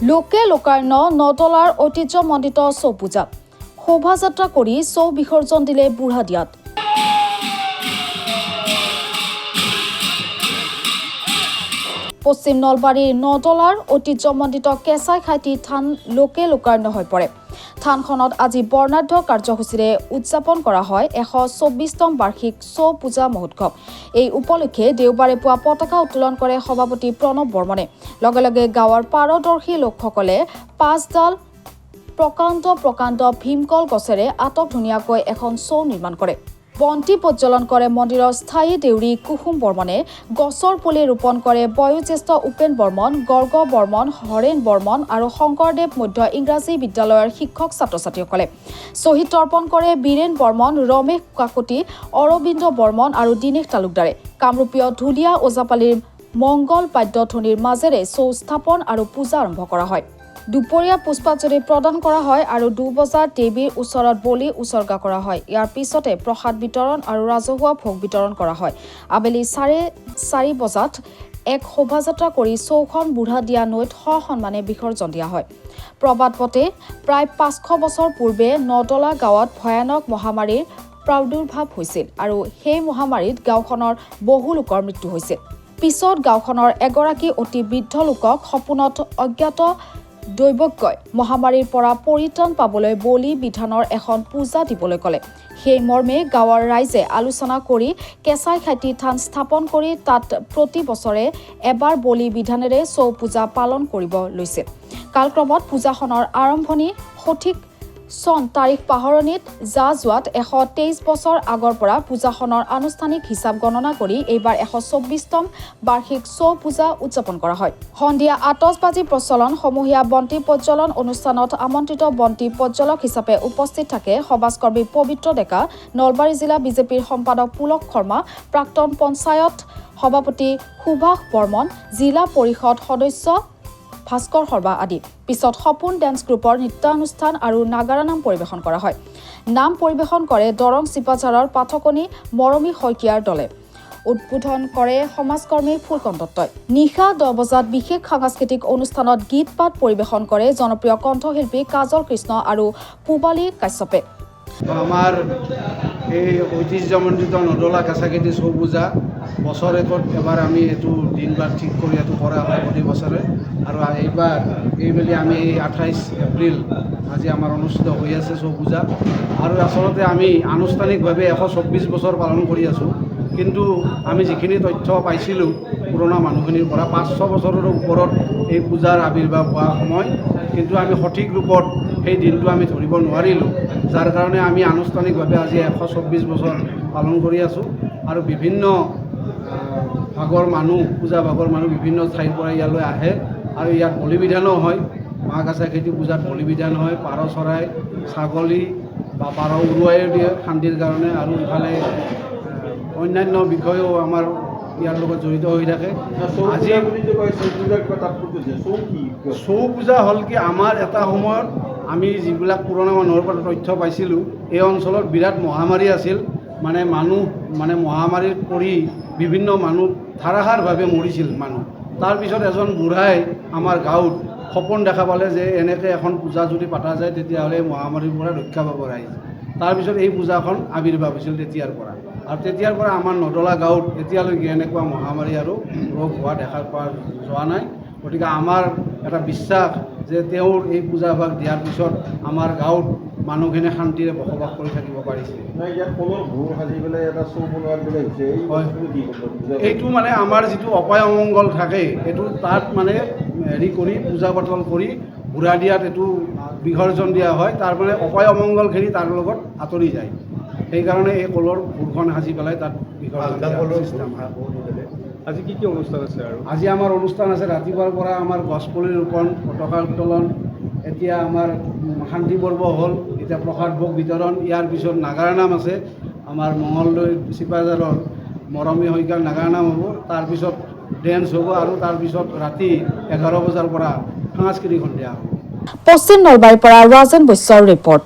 লোকে লোকাৰণ্য নদলাৰ ঐতিহ্যমণ্ডিত চৌ পূজা শোভাযাত্ৰা কৰি চৌ বিসৰ্জন দিলে বুঢ়াদিয়াত। পশ্চিম নলবাৰীৰ নদলাৰ ঐতিহ্যমণ্ডিত কেঁচাই খাইটি থান লোকে লোকাৰণ্য হৈ পৰে। থানখনত আজি বৰ্ণাঢ্য কাৰ্যসূচীৰে উদযাপন কৰা হয় 124তম বাৰ্ষিক চৌ পূজা মহোৎসৱ। এই উপলক্ষে দেওবাৰে পুৱা পতাকা উত্তোলন কৰে সভাপতি প্ৰণৱ বৰ্মনে। লগে লগে গাঁৱৰ পাৰদৰ্শী লোকসকলে 5ডাল প্ৰকাণ্ড ভীমকল গছেৰে আটকধুনীয়াকৈ এখন চৌ নিৰ্মাণ কৰে। বন্তি প্ৰজ্বলন কৰে মন্দিৰৰ স্থায়ী দেউৰী কুসুম বৰ্মনে। গছৰ পুলি ৰোপণ কৰে বয়োজ্যেষ্ঠ উপেন বৰ্মন, গৰ্গ বৰ্মন, হৰেণ বৰ্মন আৰু শংকৰদেৱ মধ্য ইংৰাজী বিদ্যালয়ৰ শিক্ষক ছাত্ৰ-ছাত্ৰীসকলে। শ্বহীদ তৰ্পণ কৰে বীৰেন বৰ্মন, ৰমেশ কাকতি, অৰবিন্দ বৰ্মন আৰু দীনেশ তালুকদাৰে। কামৰূপীয় ঢুলীয়া ওজাপালিৰ মংগল বাদ্যধ্বনিৰ মাজেৰে চৌ স্থাপন আৰু পূজা আৰম্ভ কৰা হয়। দুপৰীয়া পুষ্পাঞ্জলি প্ৰদান কৰা হয় আৰু 2 বজাত দেৱীৰ ওচৰত বলি উচৰ্গা কৰা হয়। ইয়াৰ পিছতে প্ৰসাদ বিতৰণ আৰু ৰাজহুৱা ভোগ বিতৰণ কৰা হয়। আবেলি 4:30 বজাত এক শোভাযাত্ৰা কৰি চৌখন বুঢ়াদিয়া নৈত সসন্মানে বিসৰ্জন দিয়া হয়। প্ৰবাদ পথে প্ৰায় 500 বছৰ পূৰ্বে নদলা গাঁৱত ভয়ানক মহামাৰীৰ প্ৰাদুৰ্ভাৱ হৈছিল আৰু সেই মহামাৰীত গাঁওখনৰ বহু লোকৰ মৃত্যু হৈছিল। পিছত গাঁওখনৰ এগৰাকী অতি বৃদ্ধ লোকক সপোনত অজ্ঞাত দৈৱজ্ঞই মহামাৰীৰ পৰা পৰিত্ৰাণ পাবলৈ বলি বিধানৰ এখন পূজা দিবলৈ ক'লে। সেই মৰ্মে গাঁৱৰ ৰাইজে আলোচনা কৰি কেঁচাই খাইটি থান স্থাপন কৰি তাত প্ৰতি বছৰে এবাৰ বলি বিধানেৰে চৌ পূজা পালন কৰিব লৈছিল। কালক্ৰমত পূজাখনৰ আৰম্ভণি সঠিক চন তাৰিখ পাহৰণিত যোৱাত 123 বছৰ আগৰ পৰা পূজাখনৰ আনুষ্ঠানিক হিচাপ গণনা কৰি এইবাৰ 124তম বাৰ্ষিক চৌ পূজা উদযাপন কৰা হয়। সন্ধিয়া আতচবাজি প্ৰচলন, সমূহীয়া বন্তি প্ৰজ্বলন অনুষ্ঠানত আমন্ত্ৰিত বন্তি প্ৰজ্বলক হিচাপে উপস্থিত থাকে সমাজকৰ্মী পবিত্ৰ ডেকা, নলবাৰী জিলা বিজেপিৰ সম্পাদক পুলক শৰ্মা, প্ৰাক্তন পঞ্চায়ত সভাপতি সুভাষ বৰ্মন, জিলা পৰিষদ সদস্য ভাস্কৰ শৰ্মা আদি। পিছত সপোন ডেন্স গ্ৰুপৰ নৃত্যানুষ্ঠান আৰু নাগাৰা নাম পৰিৱেশন কৰা হয়। নাম পৰিৱেশন কৰে দৰং চিপাঝাৰৰ পাঠকনি মৰমী শইকীয়াৰ দলে। উদ্বোধন কৰে সমাজকৰ্মী ফুলকন দত্তই। নিশা 10 বজাত বিশেষ সাংস্কৃতিক অনুষ্ঠানত গীত পাঠ পৰিৱেশন কৰে জনপ্ৰিয় কণ্ঠশিল্পী কাজল কৃষ্ণ আৰু পূবালী কাশ্যপে। আমাৰ এই ঐতিহ্যমণ্ডিত নদলা কেঁচাইখাইটি চৌ পূজা বছৰেকত এবাৰ আমি এইটো দিনবাৰ ঠিক কৰি এইটো কৰা হয় প্ৰতি বছৰে। আৰু এইবাৰ এইবেলি আমি 28 এপ্ৰিল আজি আমাৰ অনুষ্ঠিত হৈ আছে চৌ পূজা। আৰু আচলতে আমি আনুষ্ঠানিকভাৱে 124 বছৰ পালন কৰি আছোঁ। কিন্তু আমি যিখিনি তথ্য পাইছিলোঁ পুৰণা মানুহখিনিৰ পৰা 500 বছৰৰ ওপৰত এই পূজাৰ আৱিৰ্ভাৱ হোৱা সময়, কিন্তু আমি সঠিক ৰূপত সেই দিনটো আমি ধৰিব নোৱাৰিলোঁ, যাৰ কাৰণে আমি আনুষ্ঠানিকভাৱে আজি 124 বছৰ পালন কৰি আছোঁ। আৰু বিভিন্ন ভাগৰ মানুহ, পূজা ভাগৰ মানুহ বিভিন্ন ঠাইৰ পৰা ইয়ালৈ আহে আৰু ইয়াত বলি বিধানো হয়। মা কেঁচাইখাইটি পূজাত বলি বিধান হয়, পাৰ চৰাই, ছাগলী বা পাৰ উৰুৱাই দিয়ে শান্তিৰ কাৰণে। আৰু ইফালে অন্যান্য বিষয়েও আমাৰ ইয়াৰ লগত জড়িত হৈ থাকে। আজি চৌ পূজা হ'ল কি, আমাৰ এটা সময়ত আমি যিবিলাক পুৰণা মানুহৰ পৰা তথ্য পাইছিলোঁ, এই অঞ্চলত বিৰাট মহামাৰী আছিল। মানে মহামাৰীত পৰি বিভিন্ন মানুহ ধাৰাসাৰভাৱে মৰিছিল মানুহ। তাৰপিছত এজন বুঢ়াই আমাৰ গাঁৱত সপোন দেখা পালে যে এনেকৈ এখন পূজা যদি পতা যায় তেতিয়াহ'লে মহামাৰীৰ পৰা ৰক্ষা পাব ৰাইজ। তাৰপিছত এই পূজাখন আৱিৰ্ভাৱ হৈছিল তেতিয়াৰ পৰা। আৰু তেতিয়াৰ পৰা আমাৰ নদলা গাঁৱত এতিয়ালৈকে এনেকুৱা মহামাৰী আৰু ৰোগ হোৱা দেখা পোৱা যোৱা নাই। গতিকে আমাৰ এটা বিশ্বাস যে তেওঁৰ এই পূজাভাগ দিয়াৰ পিছত আমাৰ গাঁৱত মানুহখিনি শান্তিৰে বসবাস কৰি থাকিব পাৰিছে। এইটো মানে আমাৰ যিটো অপায় অমংগল থাকে, এইটো তাত মানে হেৰি কৰি পূজা পাতল কৰি বুঢ়াদিয়াত এইটো বিসৰ্জন দিয়া হয়। তাৰ মানে অপায় অমংগলখিনি তাৰ লগত আঁতৰি যায়। সেইকাৰণে এই কলৰ ভূৰখন সাজি পেলাই তাত বিসৰ্জন। আজি কি অনুষ্ঠান আছে? আৰু আজি আমাৰ অনুষ্ঠান আছে ৰাতিপুৱাৰ পৰা আমাৰ গছপুলি ৰোপণ, পতাকা উত্তোলন, এতিয়া আমাৰ শান্তি পৰ্ব হ'ল, এতিয়া প্ৰসাদ ভোগ বিতৰণ। ইয়াৰ পিছত নাগাৰা নাম আছে, আমাৰ মঙলদৈ চিপাঝাৰৰ মৰমী শইকীয়াৰ নাগাৰা নাম হ'ব। তাৰপিছত ডেন্স হ'ব আৰু তাৰপিছত ৰাতি 11 বজাৰ পৰা সাংস্কৃতিক সন্ধিয়া হ'ব। পশ্চিম নলবাৰীৰ পৰা ৰাজেন বৈশ্যৰ ৰিপৰ্ট।